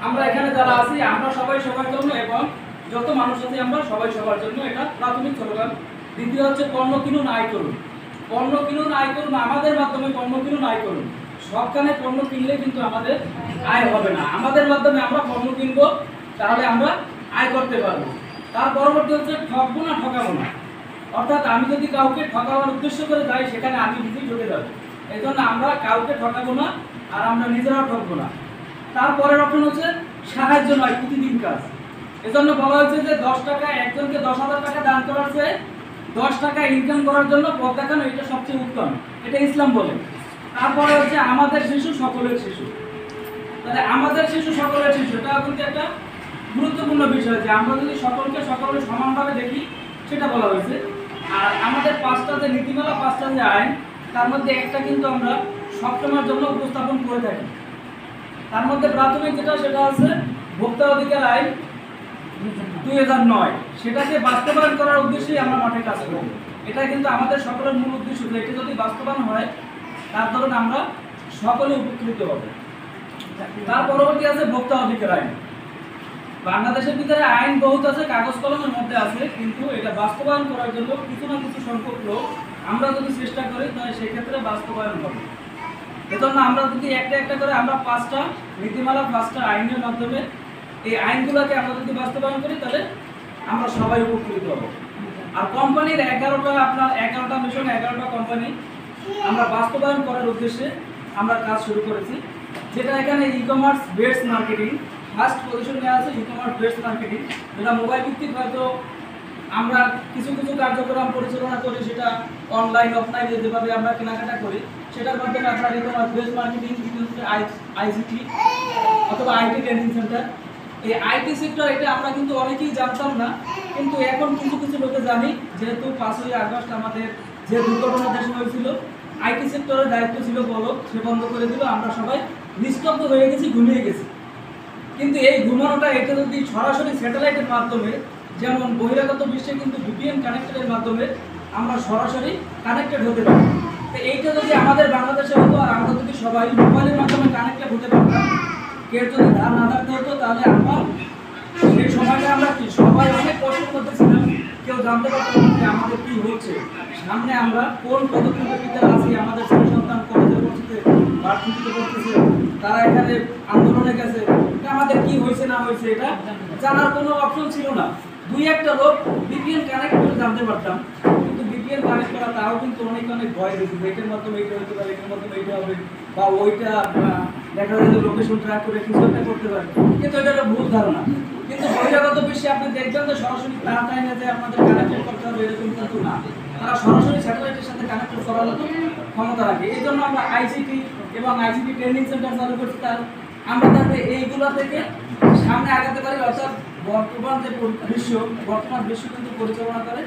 আমরা এখানে যারা আছি আমরা সবাই সবার জন্য এবং যত মানুষ আছে আমরা সবাই সবার জন্য, এটা প্রাথমিক স্লোগান। দ্বিতীয় হচ্ছে পণ্য কিনুন আয় করুন। পণ্য কিনুন আয় করুন, আমাদের মাধ্যমে পণ্য কিনুন আয় করুন। সবখানে পণ্য কিনলে কিন্তু আমাদের আয় হবে না, আমাদের মাধ্যমে আমরা পণ্য কিনবো, তাহলে আমরা আয় করতে পারবো। তার পরবর্তী হচ্ছে ঠকবো না ঠকাবো না। অর্থাৎ আমি যদি কাউকে ঠকাবার উদ্দেশ্য করে যাই সেখানে আমি নিজেই ঠকে যাবো। এই জন্য আমরা কাউকে ঠকাবো না আর আমরা নিজেরাও ঠকবো না। তারপরের অপশন হচ্ছে সাহায্য নয় প্রতিদিন কাজ। এজন্য বলা হয়েছে যে 10 টাকা একজনকে 10,000 টাকা দান করার চেয়ে 10 টাকা ইনকাম করার জন্য পথ দেখানো এটা সবচেয়ে উত্তম, এটা ইসলাম বলে। তারপরে হচ্ছে আমাদের শিশু সকলের শিশু। তাহলে আমাদের শিশু সকলের শিশু এটা কিন্তু একটা গুরুত্বপূর্ণ বিষয়, যে আমরা যদি সকলকে সকলে সমানভাবে দেখি সেটা বলা হয়েছে। আর আমাদের 5টা যে নীতিমালা, 5টা যে আইন, তার মধ্যে একটা কিন্তু আমরা সবসময়ের জন্য উপস্থাপন করে থাকি। তার মধ্যে প্রাথমিক যেটা সেটা আছে ভোক্তা অধিকার আইন 2009, সেটাকে বাস্তবায়ন করার উদ্দেশ্যেই আমরা মাঠে কাজ করব। এটা কিন্তু আমাদের সকলের মূল উদ্দেশ্য, যে এটা যদি বাস্তবায়ন হয় তার ধরুন আমরা সকলে উপকৃত হব। তার পরবর্তী আছে ভোক্তা অধিকার আইন। বাংলাদেশের ভিতরে আইন বহুত আছে, কাগজ কলমের মধ্যে আছে, কিন্তু এটা বাস্তবায়ন করার জন্য কিছু না কিছু সংখ্যক লোক আমরা যদি চেষ্টা করি তাহলে সেক্ষেত্রে বাস্তবায়ন হবে। এজন্য আমরা যদি একটা একটা করে আমরা 5টা নীতিমালা, 5টা আইনের মাধ্যমে এই আইনগুলোকে আমরা যদি বাস্তবায়ন করি তাহলে আমরা সবাই উপকৃত হব। আর কোম্পানির 11টা মিশন, 11টা কোম্পানি আমরা বাস্তবায়ন করার উদ্দেশ্যে আমরা কাজ শুরু করেছি। যেটা এখানে ই-কমার্স বেসড মার্কেটিং ফার্স্ট পজিশনে আছে। ই-কমার্স বেসড মার্কেটিং যেটা মোবাইল ভিত্তিক, হয়তো আমরা কিছু কিছু কার্যক্রম পরিচালনা করি, সেটা অনলাইন অফলাইনে যেভাবে আমরা কেনাকাটা করি সেটার মাধ্যমে আপনার ই-কমার্স বেসড মার্কেটিং, আইসিটি অথবা আইটি ট্রেনিং সেন্টার। এই আইটি সেক্টর এটা আমরা কিন্তু অনেকেই জানতাম না, কিন্তু এখন কিছু কিছু লোকে জানি। যেহেতু 5ই আগস্ট আমাদের যে দুর্ঘটনা দেশে হয়েছিল, আইটি সেক্টরের দায়িত্ব ছিল বলো, সে বন্ধ করে দিল, আমরা সবাই নিস্তব্ধ হয়ে গেছি, ঘুমিয়ে গেছি। কিন্তু এই ঘুমানোটা এটা যদি সরাসরি স্যাটেলাইটের মাধ্যমে, যেমন বহিরাগত বিশ্বে কিন্তু ভিপিএন কানেক্টেডের মাধ্যমে আমরা সরাসরি কানেক্টেড হতে পারি। তো এইটা যদি আমাদের বাংলাদেশে হতো আর আমরা যদি সবাই মোবাইলের মাধ্যমে কানেক্টেড হতে পারতাম, কেউ যদি ধার না থাকতে হতো, তাহলে আমরা সেই সময়টা আমরা কি সবাই অনেক কষ্টের মধ্যে ছিলাম, কেউ জানতে পারতাম যে আমাদের কি হচ্ছে, সামনে আমরা কোন পদক্ষেপের ভিতরে আছি, আমাদের ছেলে সন্তান কলেজে পড়ছে, ভার্সিটিতে পড়তেছে, তারা এখানে আন্দোলনে গেছে, আমাদের কি হয়েছে না হয়েছে এটা জানার কোনো অপশন ছিল না। 2-1টা লোক বিপিএন কানেক্ট করে জানতে পারতাম, কিন্তু বিপিএন কানেক্ট করা তাও কিন্তু অনেক ভয় দিয়েছে, এটার মাধ্যমে এইটা হতে পারে, এটার মাধ্যমে এইটা হবে, বা ওইটা দেখা যায় যে লোকেশন ট্র্যাক করে কিছু একটা করতে পারে, কিন্তু এটা একটা ভুল ধারণা। কিন্তু বহিরাগত বিশ্বে আপনি দেখবেন যে সরাসরি তার টাইমে যে আপনাদের কানেক্টেড করতে হবে এরকম কিন্তু না, তারা সরাসরি স্যাটেলাইটের সাথে কানেক্টেড করার মতো ক্ষমতা রাখে। এই জন্য আমরা আইসিটি এবং আইসিটি ট্রেনিং সেন্টার চালু করছি, তার আমরা যাতে এইগুলো থেকে সামনে আগাতে পারি। অর্থাৎ বর্তমান বিশ্ব কিন্তু পরিচালনা করে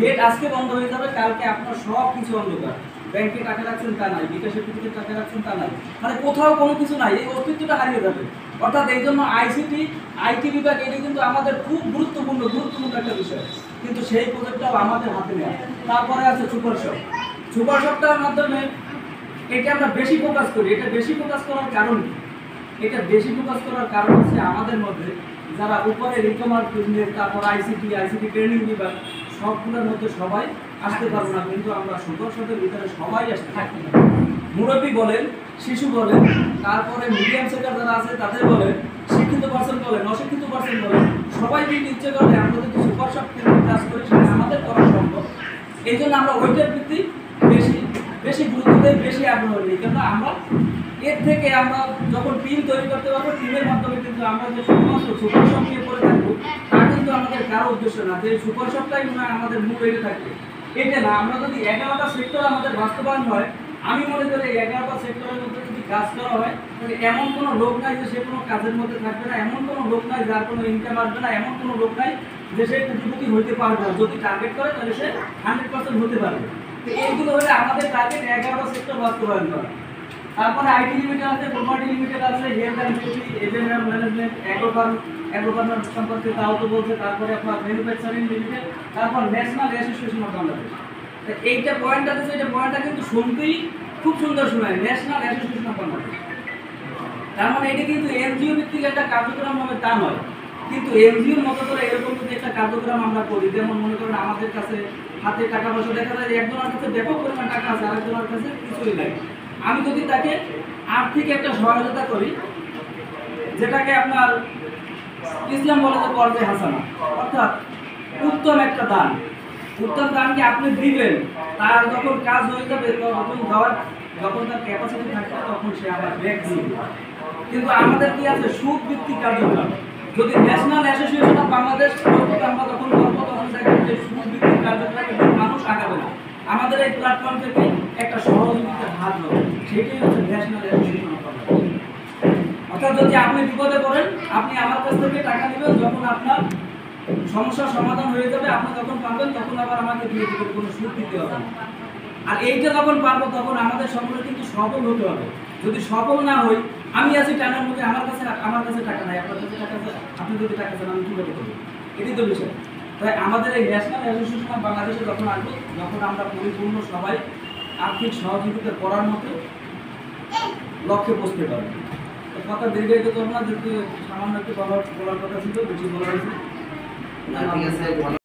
নেট আজকে বন্ধ হয়ে যাবে, কালকে আপনার সব কিছু অন্ধকার। ব্যাংকে টাকা রাখছেন তা নাই, বিকাশের টিকিটে টাকা রাখছেন তা নাই, মানে কোথাও কোনো কিছু নাই, এই অস্তিত্বটা হারিয়ে যাবে। অর্থাৎ এই জন্য আইসিটি আইটি বিভাগ এটা কিন্তু আমাদের খুব গুরুত্বপূর্ণ একটা বিষয়, কিন্তু সেই প্রজেক্টটাও আমাদের হাতে নেই। তারপরে আছে সুপারশপটার মাধ্যমে এটা আমরা বেশি ফোকাস করি। এটা বেশি ফোকাস করার কারণ কি? এটা বেশি ফোকাস করার কারণ হচ্ছে আমাদের মধ্যে যারা উপরে ই-কমার্স বিজনেস, তারপর আইসিটি ট্রেনিং বিভাগ, সবগুলোর মধ্যে সবাই আসতে পারবো না, কিন্তু আমরা সুপারশপের ভিতরে সবাই আসতে থাকি। মুরব্বী বলেন, শিশু বলেন, তারপরে মিডিয়াম সেক্টর যারা আছে তাদের বলেন, শিক্ষিত পার্সন বলেন, অশিক্ষিত পার্সন বলেন, সবাই কিন্তু ইচ্ছে করলে আমরা যদি সুপারশপ কাজ করি সেটা আমাদের করা সম্ভব। এই জন্য আমরা ওইটার প্রতি বেশি গুরুত্ব দেয়, বেশি আগ্রহ নিই। কেননা আমরা এর থেকে আমরা যখন টিম তৈরি করতে পারবো, টিমের মাধ্যমে কিন্তু আমরা যে শুধুমাত্র সুপারশপ নিয়ে পড়ে থাকবো তা কিন্তু আমাদের কারো উদ্দেশ্য না, যে সুপারশপটাই মনে হয় আমাদের মূল এটা থাকবে, এটা না। আমরা যদি 11টা সেক্টর আমাদের বাস্তবায়ন হয়, আমি মনে করি এই 11টা সেক্টরের মধ্যে যদি কাজ করা হয় তাহলে এমন কোনো লোক নাই যে সে কোনো কাজের মধ্যে থাকবে না, এমন কোনো লোক নাই যার কোনো ইনকাম আসবে না, এমন কোনো লোক নাই যে সে কোটিপতি হইতে পারবে না। যদি টার্গেট করে তাহলে সে 100% হতে পারবে। তো এইগুলো হলে আমাদের টার্গেট 11টা সেক্টর বাস্তবায়ন করা। তারপরে আইটি লিমিটেড আছে, প্রপার্টি লিমিটেড আছে, health and beauty, agent management, agrofarm সম্পর্কে তাও তো বলছে। তারপরে আপনার ম্যানুফ্যাকচারিং লিমিটেড, তারপর ন্যাশনাল অ্যাসোসিয়েশন অফ বাংলাদেশ। এইটা পয়েন্ট আছে, এটা পয়েন্টটা কিন্তু শুনতেই খুব সুন্দর শোনায়, ন্যাশনাল অ্যাসোসিয়েশন অফ বাংলাদেশ। তার মানে এটা কিন্তু এনজিও ভিত্তিক একটা কার্যক্রম হবে তা নয়, কিন্তু এনজিওর মতো করে এরকম যদি একটা কার্যক্রম আমরা করি, যেমন মনে করেন আমাদের কাছে হাতে টাকা পয়সা দেখা যায় যে একজনের কাছে ব্যাপক পরিমাণ টাকা আছে, আরেকজনের কাছে কিছুই নাই। আমি যদি তাকে আর্থিক একটা সহায়তা করি, যেটাকে আপনার ইসলাম বলে যে কর্জে হাসানা, অর্থাৎ উত্তম একটা দান। উত্তম দানকে আপনি দিবেন, তার যখন কাজ হয়ে যাবে তখন দেওয়ার, যখন তার ক্যাপাসিটি থাকবে তখন সে আবার ব্যাক দিবে। কিন্তু আমাদের কি আছে, সুদ ভিত্তিক কার্যক্রম। যদি ন্যাশনাল অ্যাসোসিয়েশন অফ বাংলাদেশ আমরা যখন করবো তখন দেখবেন যে সুদ ভিত্তিক কার্যক্রমে মানুষ আগাবে না। আমাদের এই প্ল্যাটফর্ম থেকে একটা সহযোগিতার হাত হবে, সেটাই হচ্ছে ন্যাশনাল অ্যাসোসিয়েশন অফ বাংলাদেশ। অর্থাৎ যদি আপনি বিপদে পড়েন, আপনি আমার কাছ থেকে টাকা নেবেন, যখন আপনার সমস্যার সমাধান হয়ে যাবে, আপনি যখন পারবেন তখন আবার আমাকে দিয়ে দিবেন, কোনো সুদ দিতে হবে না। আর এইটা যখন পারবো তখন আমাদের সকলে কিন্তু সফল হতে হবে। যদি সফল না হই, আমি আছি টানার মধ্যে, আমার কাছে টাকা নাই, আপনার কাছে টাকা আছে, আপনি যদি টাকা চান আমি কীভাবে করবো? এটাই তো বিষয়। তাই আমাদের এই ন্যাশনাল অ্যাসোসিয়েশন অফ বাংলাদেশে যখন আসবো, যখন আমরা পরিপূর্ণ সবাই আর্থিক সহযোগিতা করার মতো লক্ষ্যে পৌঁছতে পারবো। কথা দীর্ঘায়িত করবো না, যেহেতু সামান্য একটু বলার কথা ছিল, বেশি বলা হয়েছে। ঠিক আছে।